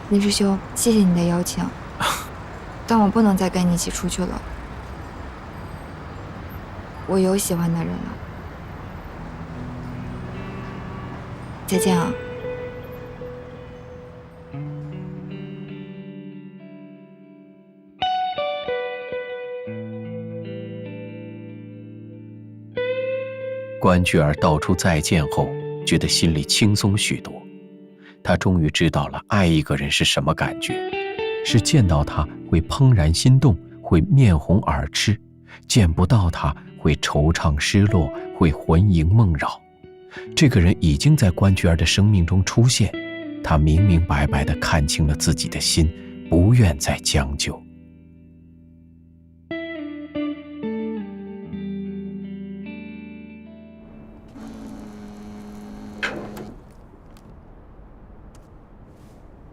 林师兄，谢谢你的邀请，但我不能再跟你一起出去了。我有喜欢的人了。再见啊。关雎尔道出再见后，觉得心里轻松许多。他终于知道了爱一个人是什么感觉，是见到他会怦然心动，会面红耳赤；见不到他会惆怅失落，会魂萦梦绕。这个人已经在关雎尔的生命中出现，他明明白白地看清了自己的心，不愿再将就。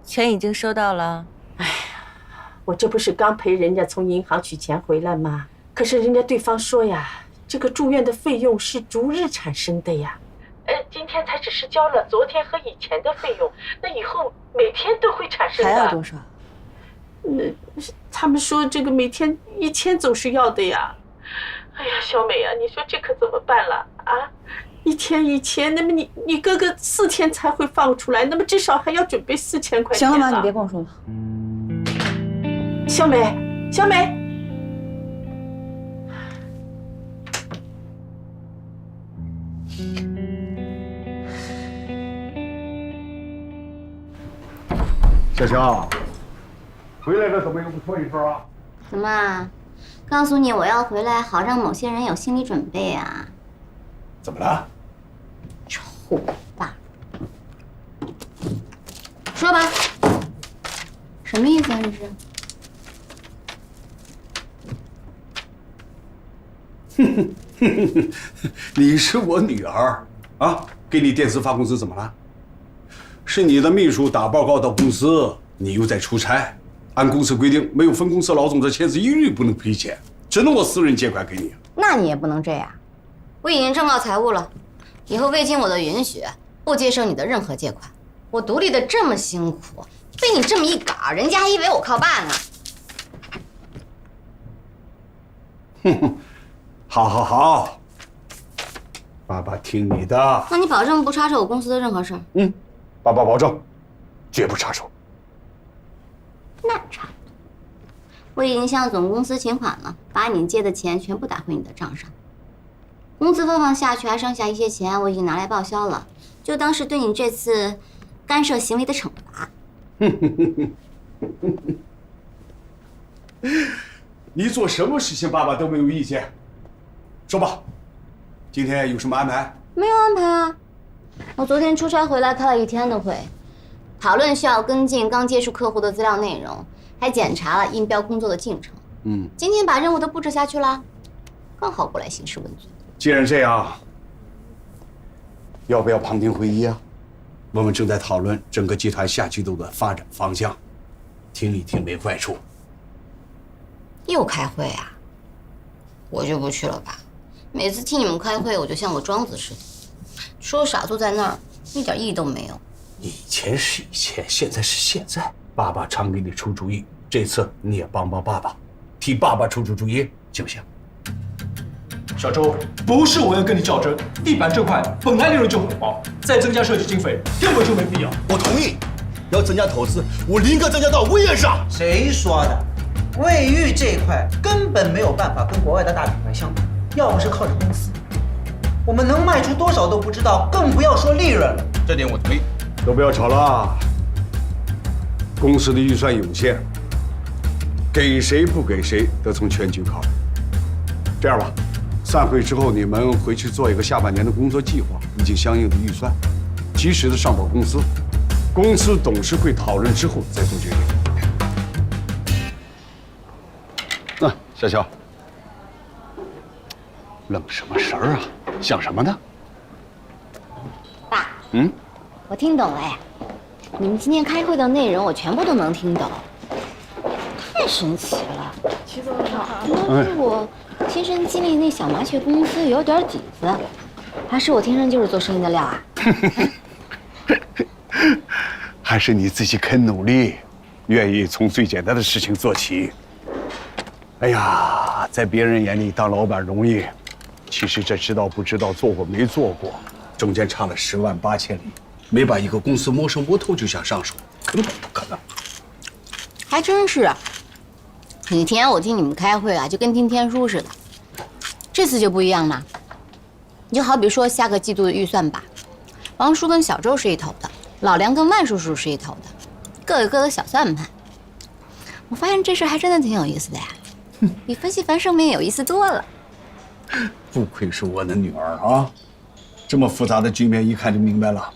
钱已经收到了。哎呀，我这不是刚陪人家从银行取钱回来吗？可是人家对方说呀，这个住院的费用是逐日产生的呀。今天才只是交了昨天和以前的费用，那以后每天都会产生的。还要多少？他们说这个每天1000总是要的呀。哎呀，小美啊，你说这可怎么办了啊？1天1000，那么你哥哥4天才会放出来，那么至少还要准备4000块钱。行了妈，你别跟我说了。小美，小美，小乔，回来了怎么又不说一声啊？怎么，告诉你我要回来，好让某些人有心理准备啊？怎么了？丑吧？说吧，什么意思啊？这是？你是我女儿啊，给你电资发工资怎么了？是你的秘书打报告到公司，你又在出差。按公司规定，没有分公司老总的签字，一律不能赔钱，只能我私人借款给你。那你也不能这样，我已经正告财务了，以后未经我的允许，不接受你的任何借款。我独立的这么辛苦，被你这么一搞，人家还以为我靠爸呢。哼哼，好好好，爸爸听你的。那你保证不插手我公司的任何事儿？爸爸保证，绝不插手。那差不多。我已经向总公司请款了，把你借的钱全部打回你的账上。工资发放下去还剩下一些钱，我已经拿来报销了，就当是对你这次干涉行为的惩罚。你做什么事情，爸爸都没有意见。说吧，今天有什么安排？没有安排啊，我昨天出差回来开了1天的会，讨论需要跟进刚接触客户的资料内容，还检查了印标工作的进程。今天把任务都布置下去了，刚好过来兴师问罪。既然这样，要不要旁听会议啊？我们正在讨论整个集团下季度的发展方向，听一听没坏处。又开会啊？我就不去了吧。每次听你们开会，我就像个庄子似的，说傻坐在那儿，一点意义都没有。以前是以前，现在是现在。爸爸常给你出主意，这次你也帮帮爸爸，替爸爸出出主意，行不行？小周，不是我要跟你较真，地板这块本来利润就很薄，再增加设计经费根本就没必要。我同意，要增加投资，我宁可增加到卫浴上。谁说的？卫浴这一块根本没有办法跟国外的大品牌相比，要不是靠着公司，我们能卖出多少都不知道，更不要说利润了。这点我同意。都不要吵了，公司的预算有限，给谁不给谁得从全局考虑。这样吧，散会之后你们回去做一个下半年的工作计划以及相应的预算，及时的上报公司，公司董事会讨论之后再做决定。小乔，愣什么神儿啊？想什么呢？爸，我听懂了呀。你们今天开会的内容，我全部都能听懂，太神奇了。齐总好。跟我亲身经历那小麻雀公司有点底子，还是我天生就是做生意的料啊？还是你自己肯努力，愿意从最简单的事情做起。哎呀，在别人眼里当老板容易，其实这知道不知道，做过没做过，中间差了10万8千里。没把一个公司摸上摸透就想上手，根本不可能。还真是，以前我听你们开会啊，就跟听天书似的。这次就不一样了。你就好比说下个季度的预算吧，王叔跟小周是一头的，老梁跟万叔叔是一头的，各有各的小算盘。我发现这事还真的挺有意思的呀，比分析樊胜美有意思多了。不愧是我的女儿啊，这么复杂的局面一看就明白了。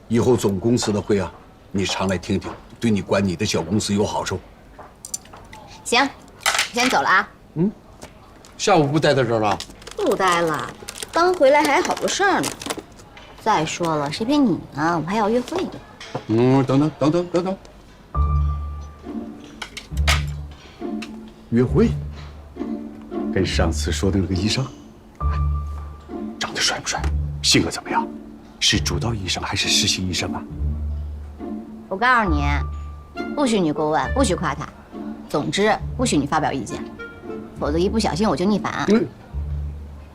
以后总公司的会啊，你常来听听，对你管你的小公司有好处。行，先走了啊。下午不待在这儿了？不待了，刚回来还有好多事儿呢。再说了，谁陪你呢？我还要约会呢。等，约会？跟上次说的那个医生，长得帅不帅？性格怎么样？是主刀医生还是实习医生啊？我告诉你，不许你过问，不许夸他，总之不许你发表意见，否则一不小心我就逆反。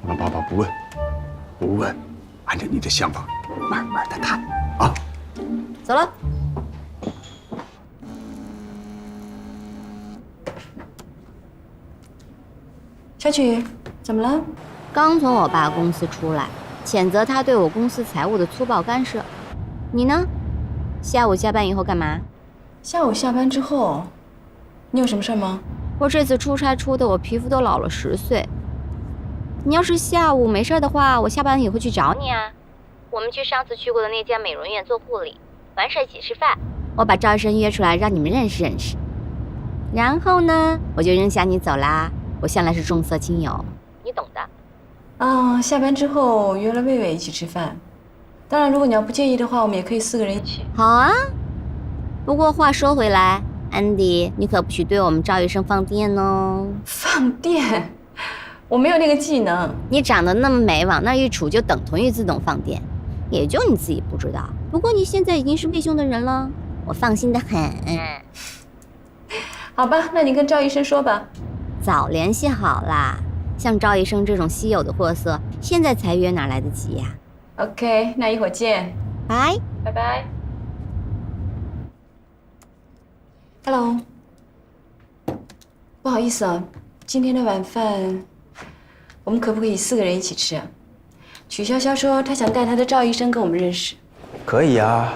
让爸爸不问，按照你的想法慢慢的谈啊。走了。小曲，怎么了？刚从我爸公司出来，谴责他对我公司财务的粗暴干涉。你呢？下午下班以后干嘛？下午下班之后，你有什么事吗？我这次出差出的我皮肤都老了10岁。你要是下午没事的话，我下班也会去找你啊。我们去上次去过的那家美容院做护理，完事一起吃饭。我把赵医生约出来，让你们认识认识。然后呢，我就扔下你走啦。我向来是重色轻友，你懂的。啊，下班之后约了魏魏一起吃饭。当然，如果你要不介意的话，我们也可以4个人一起。好啊。不过话说回来，安迪，你可不许对我们赵医生放电哦。放电？我没有那个技能。你长得那么美，往那一杵就等同于自动放电，也就你自己不知道。不过你现在已经是魏兄的人了，我放心的很。好吧，那你跟赵医生说吧。早联系好啦，像赵医生这种稀有的货色，现在才约哪来得及呀？OK， 那一会儿见。拜拜拜。Hello， 不好意思啊，今天的晚饭我们可不可以4个人一起吃啊？曲潇潇说她想带她的赵医生跟我们认识。可以啊，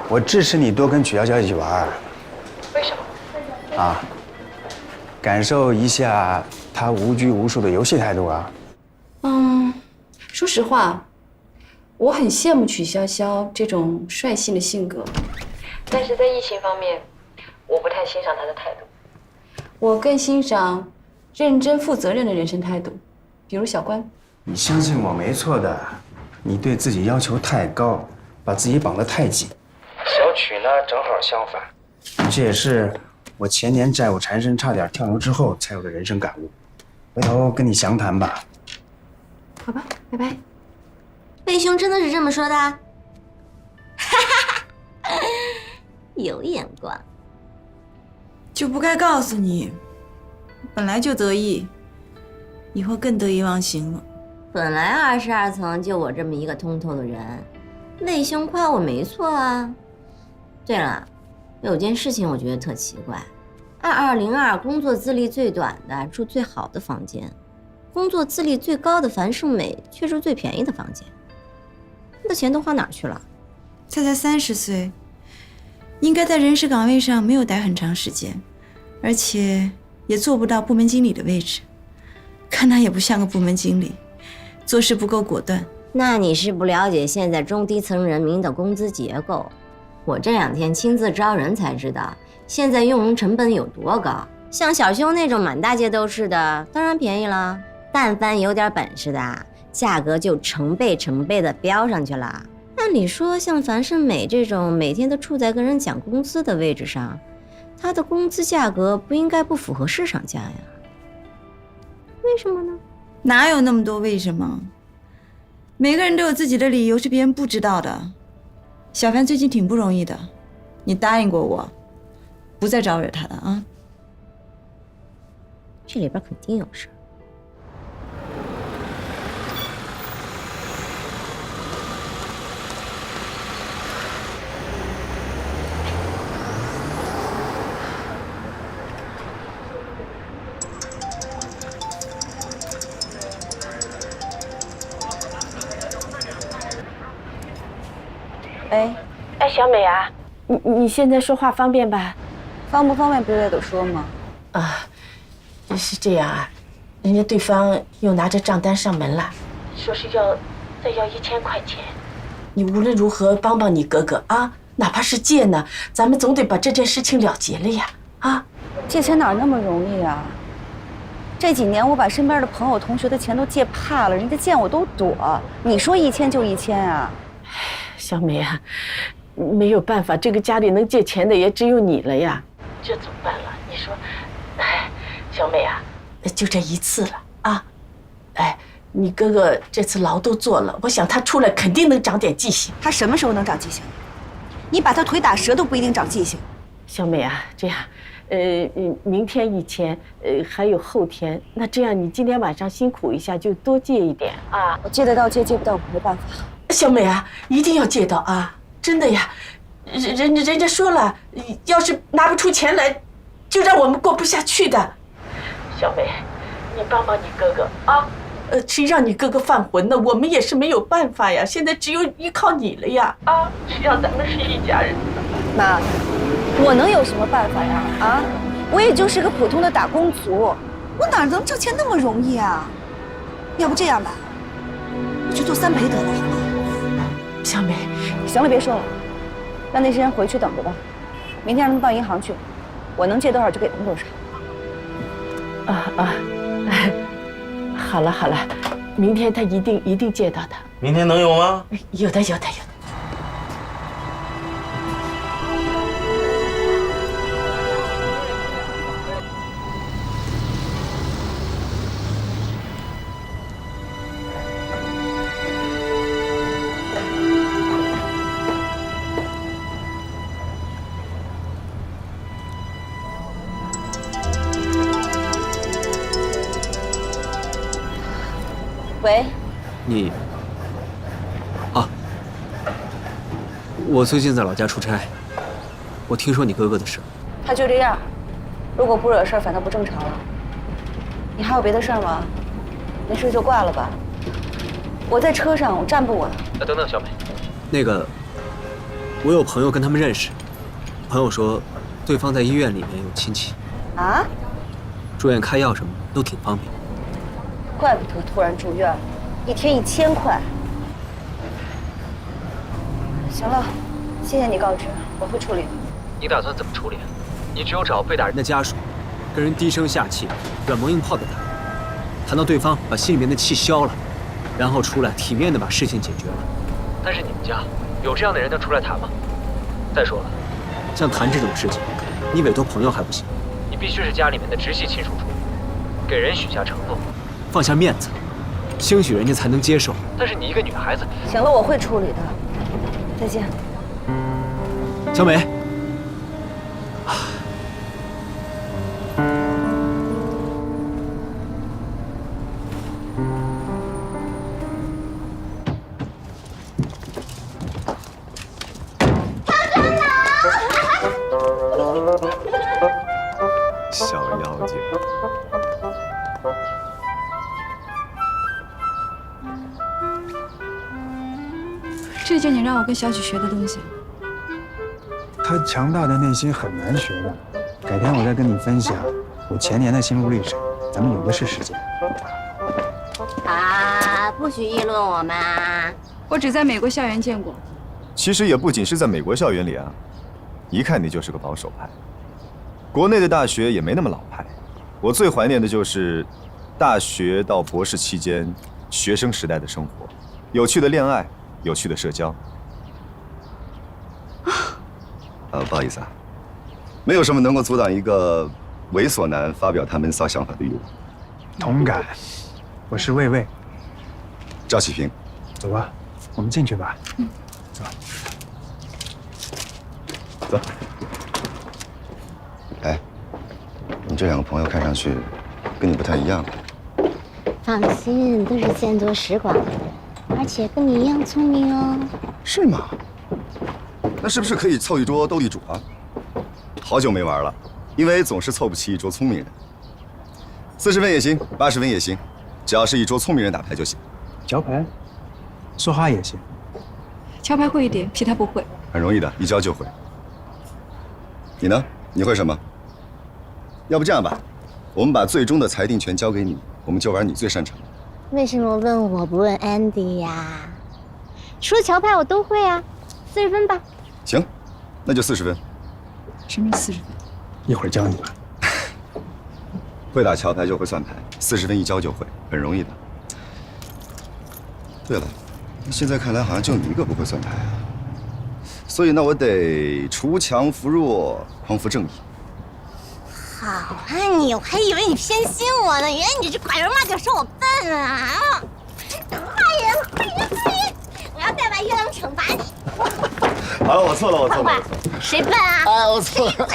我支持你多跟曲筱绡一起玩。为什么？啊，感受一下她无拘无束的游戏态度啊。说实话，我很羡慕曲筱绡这种率性的性格，但是在异性方面，我不太欣赏她的态度。我更欣赏认真负责任的人生态度，比如小关。你相信我没错的，你对自己要求太高，把自己绑得太紧。小曲呢，正好相反，这也是我前年债务缠身，差点跳楼之后才有的人生感悟。回头跟你详谈吧。好吧，拜拜。魏兄真的是这么说的？哈哈，有眼光。就不该告诉你，本来就得意，以后更得意忘形了。本来22层就我这么一个通透的人，魏兄夸我没错啊。对了，有件事情我觉得特奇怪，2202工作资历最短的住最好的房间，工作资历最高的樊胜美却住最便宜的房间。那钱都花哪儿去了？他才30岁，应该在人事岗位上没有待很长时间，而且也做不到部门经理的位置。看他也不像个部门经理，做事不够果断。那你是不了解现在中低层人民的工资结构。我这2天亲自招人才知道，现在用人成本有多高。像小修那种满大街都是的，当然便宜了。但凡有点本事的，价格就成倍的飙上去了。按理说，像樊胜美这种每天都处在跟人讲工资的位置上，她的工资价格不应该不符合市场价呀？为什么呢？哪有那么多为什么？每个人都有自己的理由，是别人不知道的。小樊最近挺不容易的，你答应过我，不再招惹他的啊。这里边肯定有事儿。哎，小美啊，你现在说话方便吧？方不方便不是也得说吗？啊，是这样啊，人家对方又拿着账单上门了，说是再要1000块钱。你无论如何帮帮你哥哥啊，哪怕是借呢，咱们总得把这件事情了结了呀！啊，借钱哪那么容易啊？这几年我把身边的朋友、同学的钱都借怕了，人家见我都躲。你说1000就1000啊？小美啊，没有办法，这个家里能借钱的也只有你了呀，这怎么办了？你说，小美啊，就这一次了啊！你哥哥这次牢都坐了，我想他出来肯定能长点记性。他什么时候能长记性？你把他腿打折都不一定长记性。小美啊，这样，明天1000，还有后天，那这样你今天晚上辛苦一下，就多借一点啊。我借得到借，借不到我没办法。小美啊，一定要借到啊！真的呀，人家说了，要是拿不出钱来，就让我们过不下去的。小美，你帮帮你哥哥啊！谁让你哥哥犯浑呢？我们也是没有办法呀，现在只有依靠你了呀！啊，谁让咱们是一家人呢？妈，我能有什么办法呀？啊，我也就是个普通的打工族，我哪能挣钱那么容易啊？要不这样吧，我去做3陪得了，好吗？小美，行了，别说了，让那些人回去等着吧。明天让他们到银行去，我能借多少就给他们多少。好了，明天他一定借到的。明天能有吗？有的。喂，你，我最近在老家出差，我听说你哥哥的事。他就这样，如果不惹事儿，反倒不正常了。你还有别的事儿吗？没事就挂了吧。我在车上，我站不稳。等等，小美，那个，我有朋友跟他们认识，朋友说，对方在医院里面有亲戚。啊？住院开药什么都挺方便。怪不得突然住院，一天1000块。行了，谢谢你告知，我会处理的。你打算怎么处理？你只有找被打人的家属，跟人低声下气、软磨硬泡的谈，谈到对方把心里面的气消了，然后出来体面的把事情解决了。但是你们家有这样的人能出来谈吗？再说了，像谈这种事情，你委托朋友还不行，你必须是家里面的直系亲属处理，给人许下承诺。放下面子，兴许人家才能接受。但是你一个女孩子，行了，我会处理的。再见，小美。小妖精。这就你让我跟小曲学的东西。他强大的内心很难学的，改天我再跟你分享我前年的心路历程，咱们有的是时间。啊，不许议论我们。我只在美国校园见过。其实也不仅是在美国校园里啊，一看你就是个保守派。国内的大学也没那么老派。我最怀念的就是大学到博士期间学生时代的生活，有趣的恋爱，有趣的社交。不好意思啊，没有什么能够阻挡一个猥琐男发表他闷骚想法的欲望。同感，我是魏魏，赵启平。走吧，我们进去吧。走。这两个朋友看上去跟你不太一样。放心，都是见多识广的人，而且跟你一样聪明哦。是吗？那是不是可以凑一桌斗地主啊？好久没玩了，因为总是凑不齐一桌聪明人。40分也行，80分也行，只要是一桌聪明人打牌就行。桥牌，梭哈也行。桥牌会一点，其他不会。很容易的，一教就会。你呢？你会什么？要不这样吧，我们把最终的裁定权交给你，我们就玩你最擅长的。为什么问我不问 Andy 呀？除了桥牌我都会啊，40分吧。行，那就40分。什么40分？一会儿教你吧。会打桥牌就会算牌，40分一教就会，很容易的。对了，现在看来好像就你一个不会算牌啊，所以那我得锄强扶弱，匡扶正义。好啊你，我还以为你偏心我呢，原来你这拐弯抹角说我笨啊！坏人！我要再把月亮惩罚你。好了，我错了，我错了。谁笨啊？哎，我错了。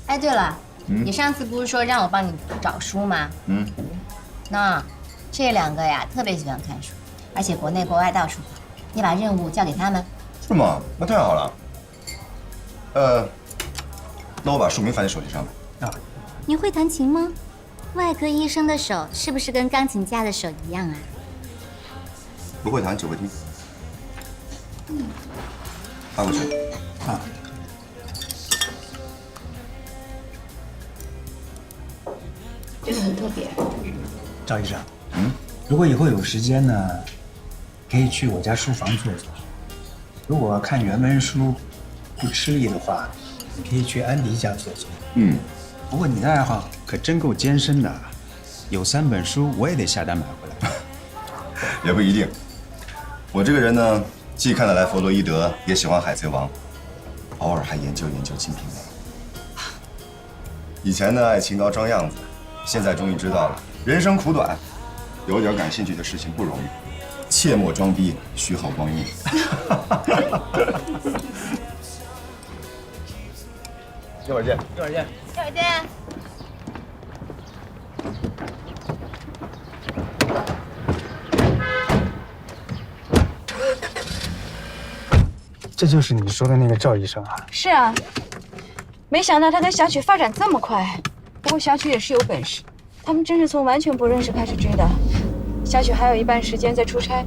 哎，对了，你上次不是说让我帮你找书吗？那这2个呀，特别喜欢看书，而且国内国外到处跑。你把任务交给他们。是吗？那太好了。那我把书名发在手机上吧。啊。你会弹琴吗？外科医生的手是不是跟钢琴家的手一样啊？不会弹，只会听。发过去。啊。这个很特别。赵医生，如果以后有时间呢，可以去我家书房坐坐。如果看原文书不吃力的话，你可以去安迪家坐坐。不过你的爱好可真够艰深的，有3本书我也得下单买回来。也不一定，我这个人呢，既看得来弗洛伊德，也喜欢海贼王，偶尔还研究研究《金瓶梅》。以前呢爱清高装样子，现在终于知道了，人生苦短，有点感兴趣的事情不容易，切莫装逼，虚耗光阴。一会儿见。一会儿见。一会儿见。这就是你说的那个赵医生啊？是啊，没想到他跟小曲发展这么快。不过小曲也是有本事，他们真是从完全不认识开始追的。小曲还有一半时间在出差。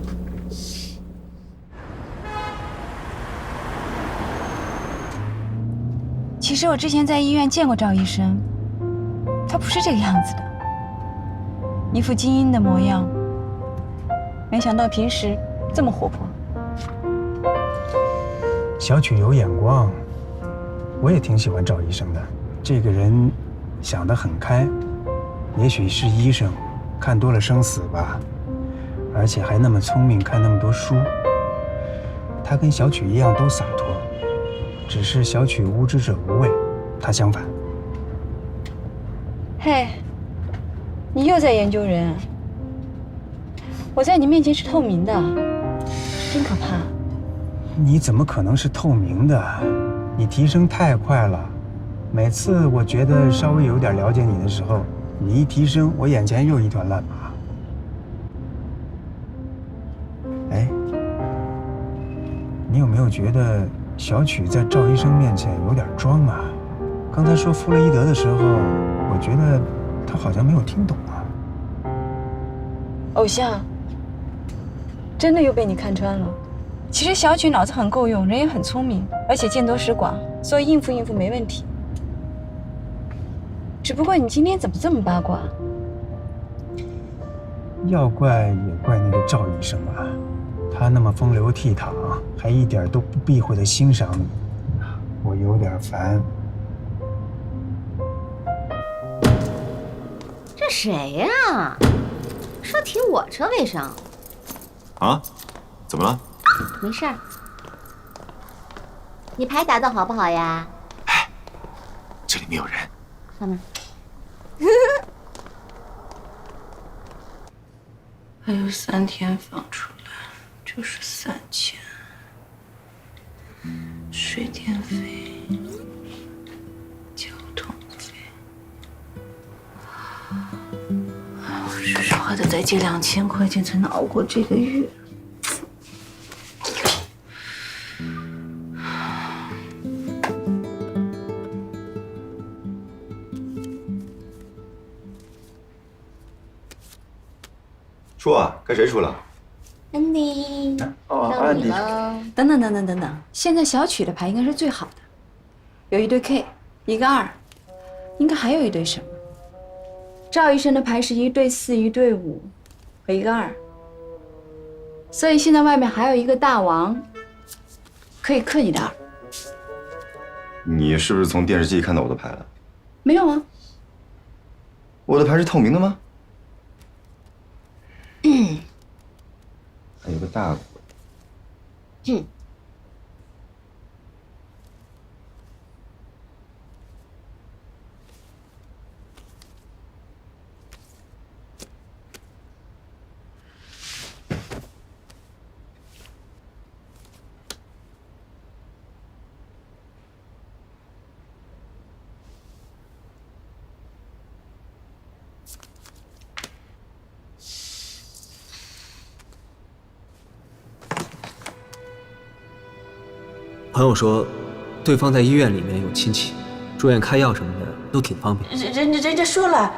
其实我之前在医院见过赵医生，他不是这个样子的，一副精英的模样。没想到平时这么活泼。小曲有眼光，我也挺喜欢赵医生的。这个人想得很开，也许是医生，看多了生死吧，而且还那么聪明，看那么多书。他跟小曲一样都洒脱，只是小曲无知者无畏，他相反。嘿，你又在研究人啊？我在你面前是透明的，真可怕。你怎么可能是透明的？你提升太快了，每次我觉得稍微有点了解你的时候，你一提升，我眼前又一团乱麻。哎，你有没有觉得小曲在赵医生面前有点装啊？刚才说弗洛伊德的时候，我觉得他好像没有听懂啊。偶像，真的又被你看穿了。其实小曲脑子很够用，人也很聪明，而且见多识广，所以应付应付没问题。只不过你今天怎么这么八卦？要怪也怪那个赵医生啊，他那么风流倜傥，还一点都不避讳的欣赏你，我有点烦。这谁呀？说提我车位上。啊？怎么了？没事儿。你牌打得好不好呀？哎，这里没有人。放那。还有3天放出来，就是3000。水电费来这2000块钱才能熬过这个月。出啊，该谁出了？安迪，哦，到你了。等等等等等等，现在小曲的牌应该是最好的，有一对 K， 一个2，应该还有一对什么？赵医生的牌是1对4、1对5和一个2，所以现在外面还有一个大王，可以克你的2。你是不是从电视机看到我的牌了？没有啊。我的牌是透明的吗？还有个大鬼。朋友说，对方在医院里面有亲戚，住院开药什么的都挺方便。人家说了，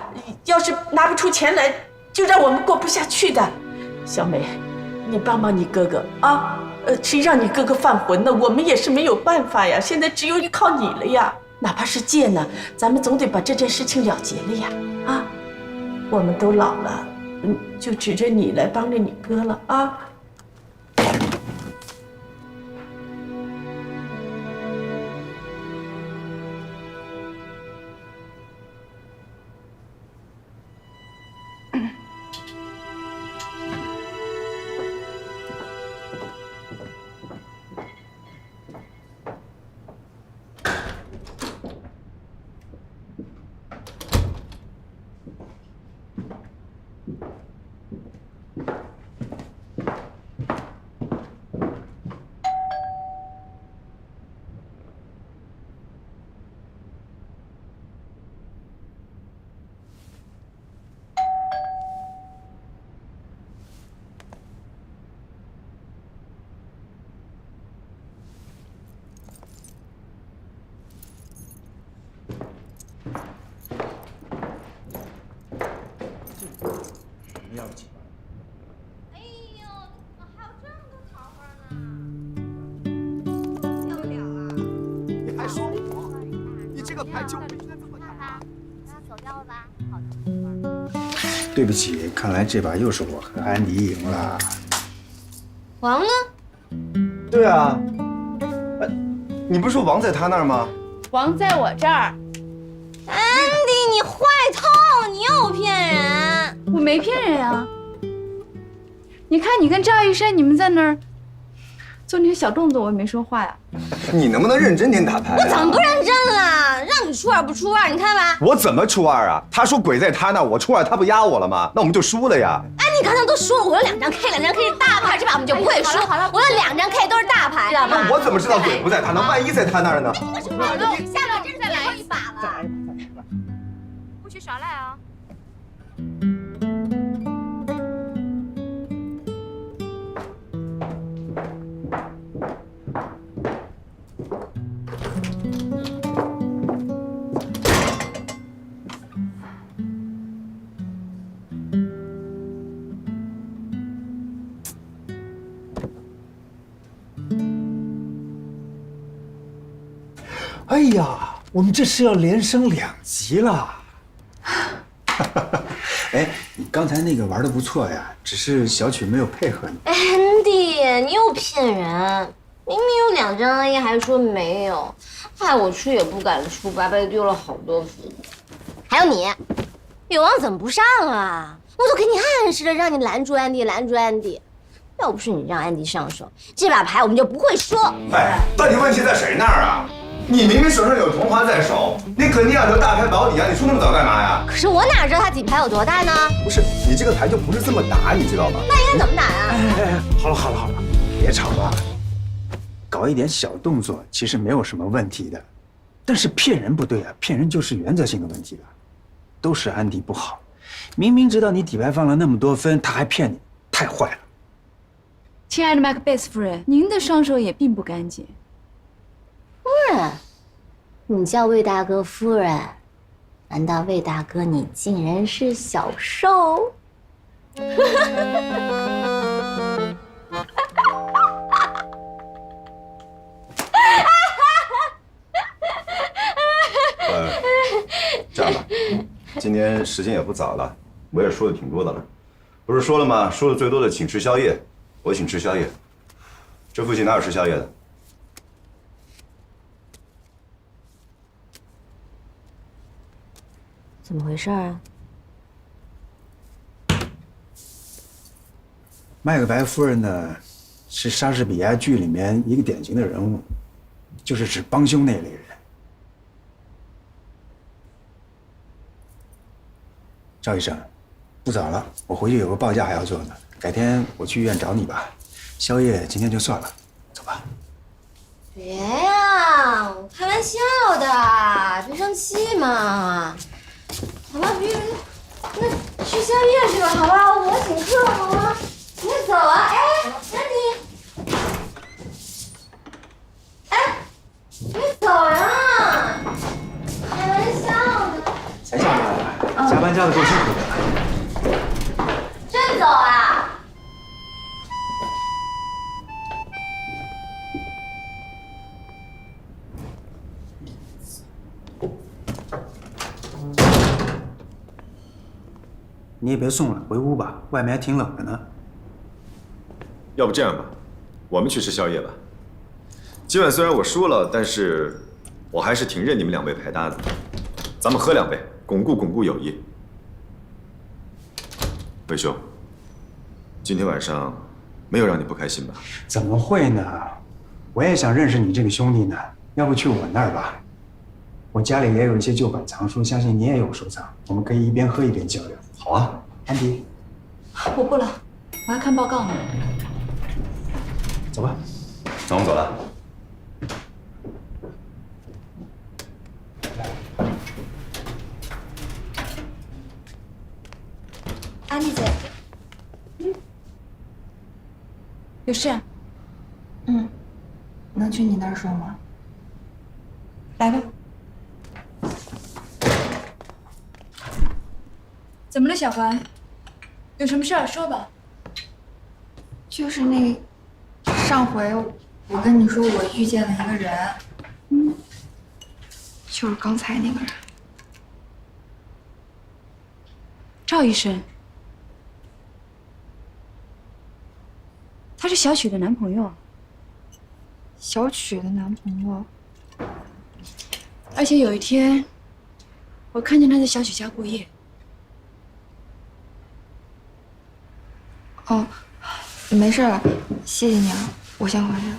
要是拿不出钱来，就让我们过不下去的。小美，你帮帮你哥哥啊！谁让你哥哥犯浑呢？我们也是没有办法呀，现在只有依靠你了呀。哪怕是借呢，咱们总得把这件事情了结了呀！啊，我们都老了，就指着你来帮着你哥了啊！要不起吧？哎呦，怎么还有这么多桃花呢？要不了啊！你还说我？你这个牌就不应该这么打。那走掉了吧？好的。对不起，看来这把又是我和安迪赢了。王呢？对啊，你不是说王在他那儿吗？王在我这儿。安迪，你坏透，你又骗人！我没骗人啊。你看，你跟赵医生，你们在那儿做那些小动作，我也没说话呀。你能不能认真点打牌？我怎么不认真了？让你出2不出2，你看吧。我怎么出2啊？他说鬼在他那，我出2，他不压我了吗？那我们就输了呀。哎，你刚才都说了，我有2张 K，2张 K 是大牌，这把我们就不会输。好了，我有2张 K 都是大牌，知道吗？那我怎么知道鬼不在他那？万一在他那儿呢？你下轮真再来一把了。不许耍赖啊！哎呀，我们这是要连升2级了。哎，你刚才那个玩的不错呀，只是小曲没有配合你。安迪，你又骗人！明明有2张 A， 还说没有，害我出也不敢出，白白丢了好多分。还有你，有王怎么不上啊？我都给你暗示了，让你拦住安迪，拦住安迪。要不是你让安迪上手，这把牌我们就不会输。哎，到底问题在谁那儿啊？你明明手上有同花在手，你肯定要得大牌保底啊！你出那么早干嘛呀？可是我哪知道他底牌有多大呢？不是，你这个牌就不是这么打，你知道吧？那应该怎么打呀？哎，好了，别吵了，搞一点小动作其实没有什么问题的，但是骗人不对啊，骗人就是原则性的问题了，都是安迪不好，明明知道你底牌放了那么多分，他还骗你，太坏了。亲爱的麦克贝斯夫人，您的双手也并不干净。夫人，你叫魏大哥夫人，难道魏大哥你竟然是小受？这样吧，今天时间也不早了，我也说的挺多的了，不是说了吗？说的最多的请吃宵夜，我请吃宵夜。这附近哪有吃宵夜的？怎么回事啊？麦克白夫人呢，是莎士比亚剧里面一个典型的人物，就是指帮凶那类人。赵医生，不早了，我回去有个报价还要做呢，改天我去医院找你吧。宵夜今天就算了，走吧。别呀，我开玩笑的，别生气嘛。好吧，别，那吃宵夜去吧，好吧，我请客，好吗？别走啊！哎，安迪，哎，别走呀！开玩笑的。才下班啊，加班加的够辛苦的。真走啊？你也别送了，回屋吧，外面还挺冷的呢。要不这样吧，我们去吃宵夜吧。今晚虽然我输了，但是我还是挺认你们2位牌搭子的。咱们喝2杯，巩固友谊。魏兄，今天晚上没有让你不开心吧？怎么会呢？我也想认识你这个兄弟呢，要不去我那儿吧？我家里也有一些旧版藏书，相信你也有收藏，我们可以一边喝一边交流。好啊，安迪，我不了，我要看报告呢。走吧。那我们走了。安迪姐，有事啊？能去你那儿说吗？来吧。怎么了，小环？有什么事儿说吧。就是上回我跟你说我遇见了一个人，就是刚才那个人。赵医生，他是小曲的男朋友。小曲的男朋友。而且有一天，我看见他在小曲家过夜。哦，没事了，谢谢你啊，我先回去了。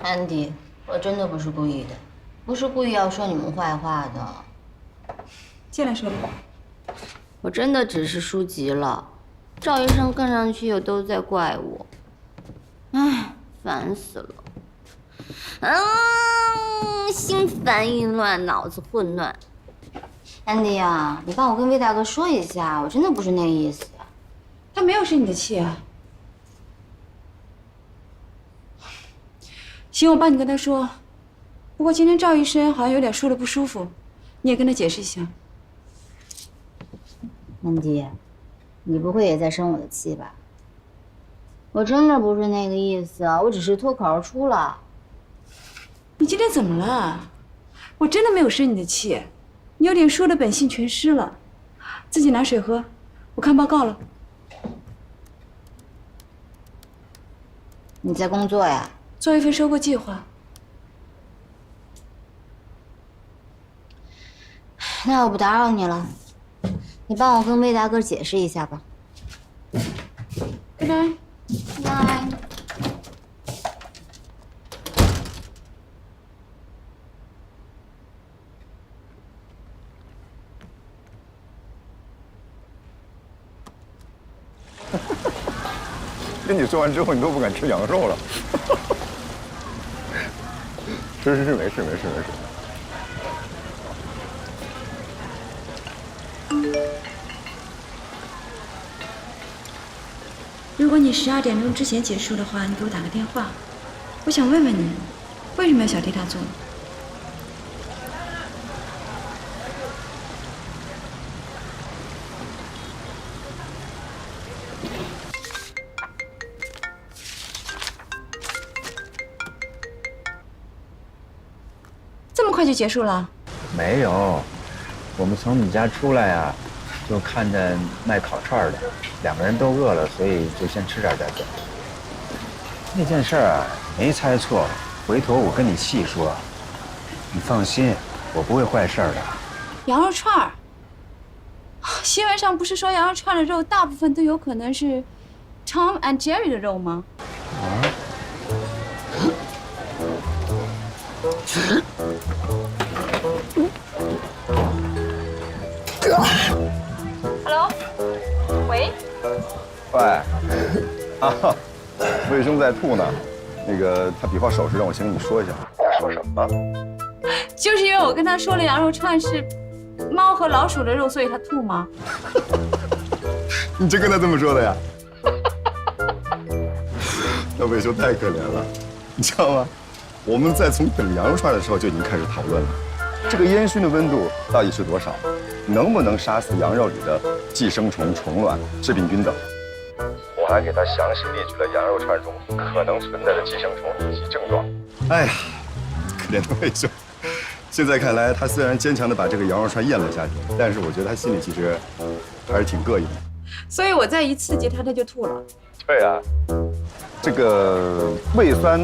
安迪，我真的不是故意的，不是故意要说你们坏话的。进来说吧。我真的只是输急了，赵医生看上去又都在怪我，唉，烦死了。心烦意乱，脑子混乱。安迪啊，你帮我跟魏大哥说一下，我真的不是那意思呀。他没有生你的气啊。行，我帮你跟他说，不过今天赵医生好像有点说的不舒服，你也跟他解释一下。文迪，你不会也在生我的气吧？我真的不是那个意思，我只是脱口而出了。你今天怎么了？我真的没有生你的气，你有点说的本性全失了。自己拿水喝，我看报告了。你在工作呀？做一份收购计划。那我不打扰你了，你帮我跟魏大哥解释一下吧。拜拜。拜。跟你说完之后，你都不敢吃羊肉了。是，没事。如果你12点钟之前结束的话，你给我打个电话。我想问问你，为什么要小题大做？这么快就结束了？没有，我们从你家出来呀，就看见卖烤串的，2个人都饿了，所以就先吃点再走。那件事啊，没猜错，回头我跟你细说。你放心，我不会坏事的。羊肉串儿，新闻上不是说羊肉串的肉大部分都有可能是 Tom and Jerry 的肉吗？Hello， 喂，魏兄在吐呢，那个他比划手势让我先跟你说一下。要说什么？就是因为我跟他说了羊肉串是猫和老鼠的肉，所以他吐吗？你真跟他这么说的呀？那魏兄太可怜了，你知道吗？我们在从等羊肉串的时候就已经开始讨论了，这个烟熏的温度到底是多少，能不能杀死羊肉里的寄生虫、虫卵、致病菌等。我还给他详细列举了羊肉串中可能存在的寄生虫以及症状。哎呀，可怜的魏兄。现在看来，他虽然坚强地把这个羊肉串咽了下去，但是我觉得他心里其实还是挺膈应的。所以我再一刺激他，他就吐了。对啊，这个胃酸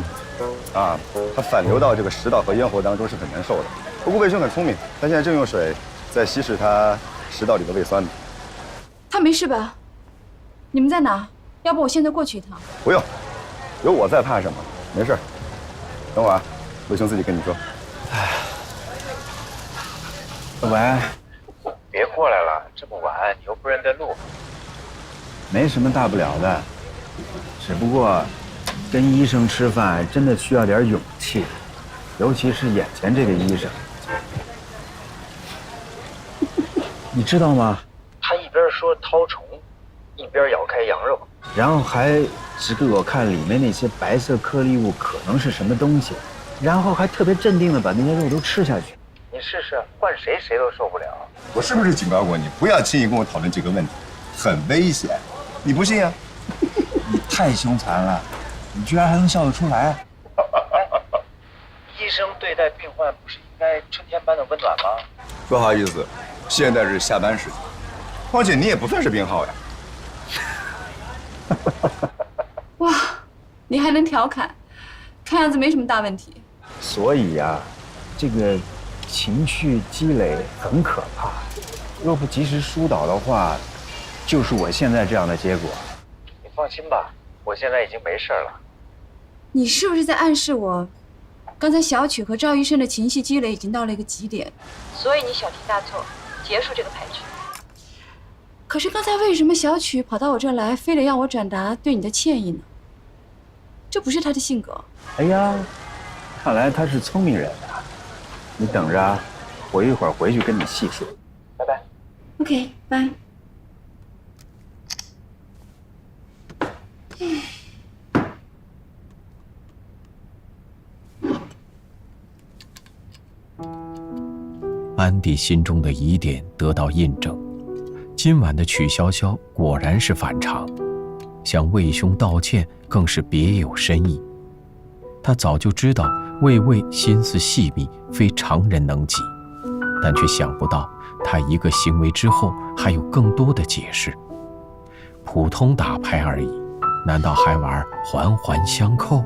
啊，它反流到这个食道和咽喉当中是很难受的。不过魏兄很聪明，他现在正用水在稀释他食道里的胃酸呢。他没事吧？你们在哪？要不我现在过去一趟？不用，有我在怕什么？没事，等会儿魏兄自己跟你说。喂，别过来了，这么晚你又不认得路。没什么大不了的，只不过跟医生吃饭真的需要点勇气，尤其是眼前这个医生。你知道吗？他一边说绦虫，一边咬开羊肉，然后还指给我看里面那些白色颗粒物可能是什么东西，然后还特别镇定地把那些肉都吃下去。你试试，换谁谁都受不了。我是不是警告过你，不要轻易跟我讨论这个问题，很危险。你不信啊？你太凶残了，你居然还能笑得出来啊！医生对待病患不是应该春天般的温暖吗？不好意思，现在是下班时间，况且你也不算是病号呀。哇，你还能调侃，看样子没什么大问题。所以呀，这个情绪积累很可怕，若不及时疏导的话，就是我现在这样的结果。你放心吧，我现在已经没事了。你是不是在暗示我，刚才小曲和赵医生的情绪积累已经到了一个极点，所以你小题大做，结束这个牌局？可是刚才为什么小曲跑到我这儿来，非得要我转达对你的歉意呢？这不是他的性格。哎呀，看来他是聪明人啊！你等着啊，我一会儿回去跟你细说。拜拜。OK， 拜。安迪心中的疑点得到印证，今晚的曲潇潇果然是反常，向魏兄道歉更是别有深意。他早就知道魏魏心思细密，非常人能及，但却想不到他一个行为之后还有更多的解释。普通打牌而已，难道还玩环环相扣？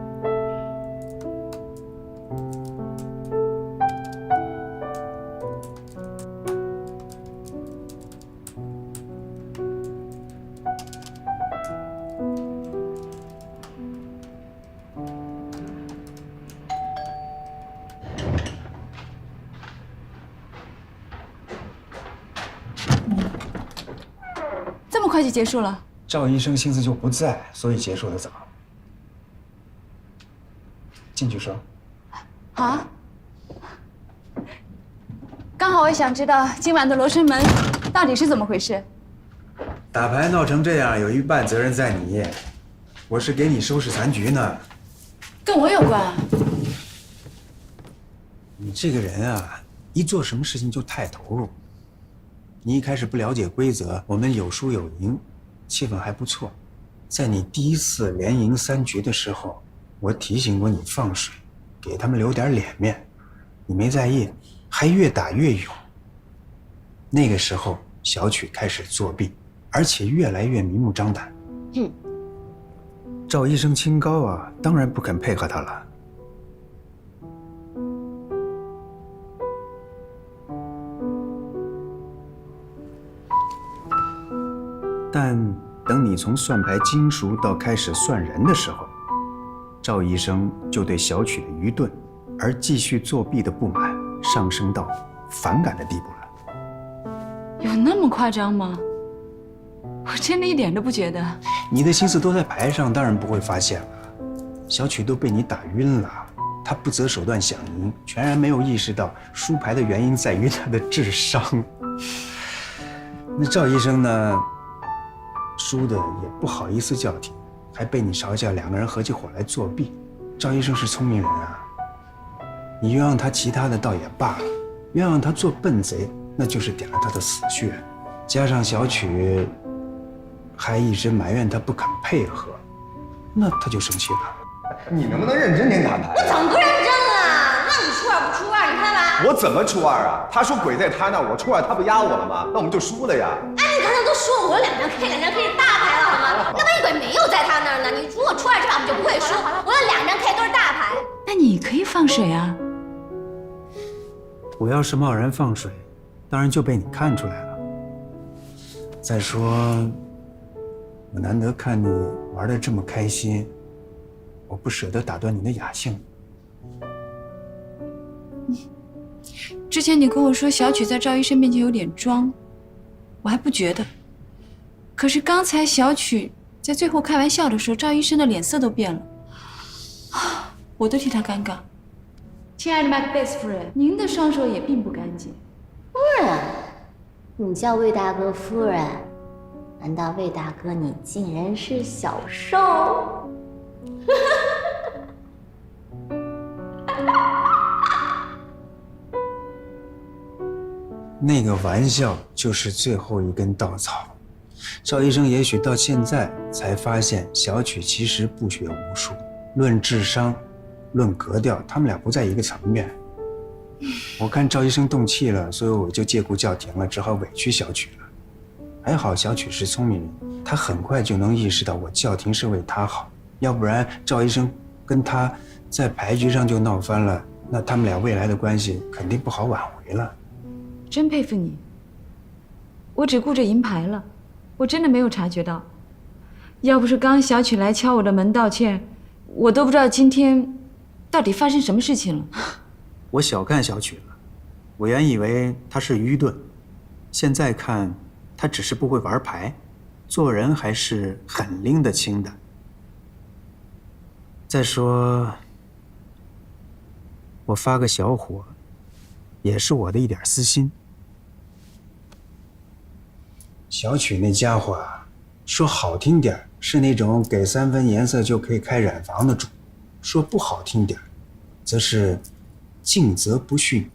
这么快就结束了？赵医生心思就不在，所以结束的早。进去说。好。刚好我想知道今晚的罗生门到底是怎么回事。打牌闹成这样，有一半责任在你。我是给你收拾残局呢。跟我有关啊？你这个人啊，一做什么事情就太投入。你一开始不了解规则，我们有输有赢。气氛还不错，在你第一次连赢3局的时候，我提醒过你放水，给他们留点脸面，你没在意，还越打越勇。那个时候，小曲开始作弊，而且越来越明目张胆。赵医生清高啊，当然不肯配合他了。但等你从算牌精熟到开始算人的时候，赵医生就对小曲的愚钝而继续作弊的不满上升到反感的地步了。有那么夸张吗？我真的一点都不觉得。你的心思都在牌上，当然不会发现了。小曲都被你打晕了，他不择手段想赢，全然没有意识到输牌的原因在于他的智商。那赵医生呢？输的也不好意思叫停，还被你嘲笑2个人合起伙来作弊。赵医生是聪明人啊，你冤枉他其他的倒也罢了，冤枉他做笨贼，那就是点了他的死穴。加上小曲还一直埋怨他不肯配合，那他就生气了。你能不能认真点打牌？我怎么不认真了？让你出2不出2，你看吧。我怎么出2啊？他说鬼在他那，我出2，他不压我了吗？那我们就输了呀。哎，你刚才都说我有2张 K，2张 K 是大牌了好吗？那万一鬼没有在他那儿呢？你如果出2这把我们就不会输。我有2张 K 都是大牌。那你可以放水啊。我要是贸然放水，当然就被你看出来了。再说，我难得看你玩得这么开心，我不舍得打断你的雅兴。之前你跟我说小曲在赵医生面前有点装，我还不觉得。可是刚才小曲在最后开玩笑的时候，赵医生的脸色都变了，我都替他尴尬。亲爱的 Macbeth 夫人，您的双手也并不干净。夫人，你叫魏大哥夫人，难道魏大哥你竟然是小受？那个玩笑就是最后一根稻草。赵医生也许到现在才发现，小曲其实不学无术，论智商，论格调，他们俩不在一个层面。我看赵医生动气了，所以我就借故叫停了，只好委屈小曲了。还好小曲是聪明人，他很快就能意识到我叫停是为他好，要不然赵医生跟他在牌局上就闹翻了，那他们俩未来的关系肯定不好挽回了。真佩服你，我只顾着赢牌了，我真的没有察觉到。要不是刚小曲来敲我的门道歉，我都不知道今天到底发生什么事情了。我小看小曲了，我原以为他是愚钝，现在看他只是不会玩牌，做人还是很拎得清的。再说，我发个小火，也是我的一点私心。小曲那家伙啊，说好听点是那种给3分颜色就可以开染房的主，说不好听点，则是尽责不逊，